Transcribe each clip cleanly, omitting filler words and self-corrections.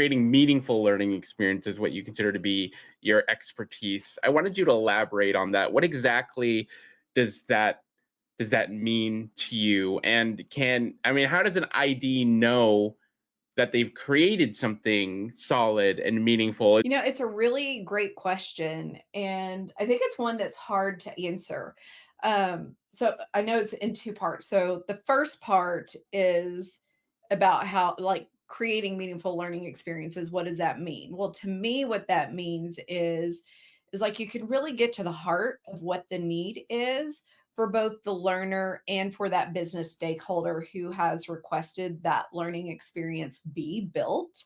creating meaningful learning experiences, what you consider to be your expertise. I wanted you to elaborate on that. What exactly does that mean to you? And how does an ID know that they've created something solid and meaningful? It's a really great question, and I think it's one that's hard to answer. So I know it's in two parts. So the first part is about how, like, creating meaningful learning experiences. What does that mean? Well, to me, what that means is like you can really get to the heart of what the need is for both the learner and for that business stakeholder who has requested that learning experience be built.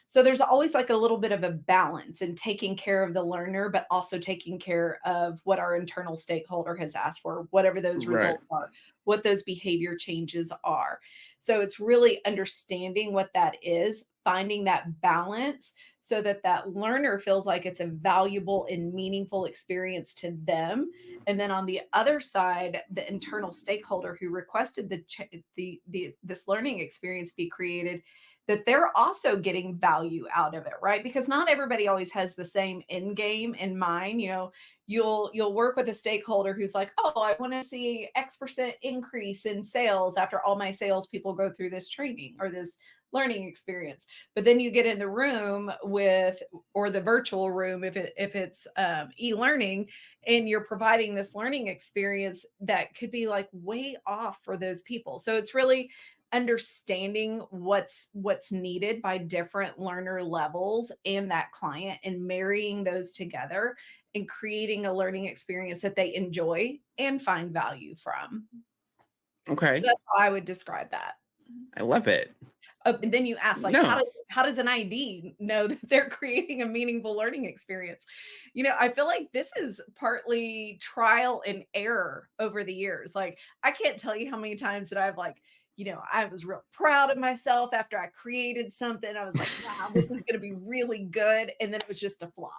So there's always like a little bit of a balance in taking care of the learner, but also taking care of what our internal stakeholder has asked for, whatever those Right. results are, what those behavior changes are. So it's really understanding what that is, finding that balance so that that learner feels like it's a valuable and meaningful experience to them. And then on the other side, the internal stakeholder who requested this learning experience be created, that they're also getting value out of it, right? Because not everybody always has the same end game in mind. You'll work with a stakeholder who's like, "Oh, I want to see X% increase in sales after all my salespeople go through this training or this learning experience." But then you get in the room with, or the virtual room if it's e-learning, and you're providing this learning experience that could be like way off for those people. So it's really understanding what's needed by different learner levels and that client, and marrying those together and creating a learning experience that they enjoy and find value from. So Okay. that's how I would describe that. I love it. And then you ask, like, No. how does an ID know that they're creating a meaningful learning experience? I feel like this is partly trial and error over the years. Like, I can't tell you how many times that I've like, I was real proud of myself after I created something. I was like, wow, this is going to be really good. And then it was just a flop.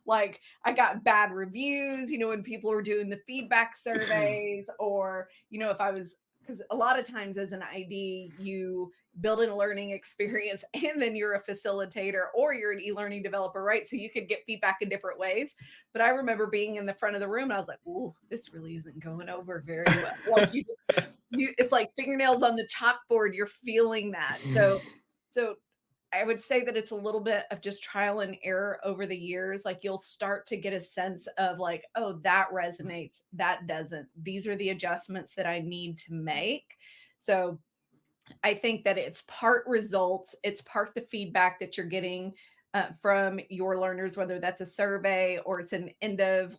Like, I got bad reviews, when people were doing the feedback surveys, or, if I was, because a lot of times as an ID, you build a learning experience and then you're a facilitator or you're an e-learning developer, right? So you could get feedback in different ways. But I remember being in the front of the room and I was like, "Ooh, this really isn't going over very well." Like, it's like fingernails on the chalkboard. You're feeling that. So I would say that it's a little bit of just trial and error over the years. Like, you'll start to get a sense of like, oh, that resonates, that doesn't. These are the adjustments that I need to make. So I think that it's part results, it's part the feedback that you're getting from your learners, whether that's a survey or it's an end of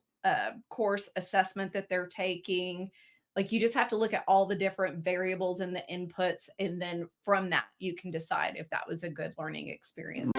course assessment that they're taking. Like, you just have to look at all the different variables and the inputs, and then from that, you can decide if that was a good learning experience.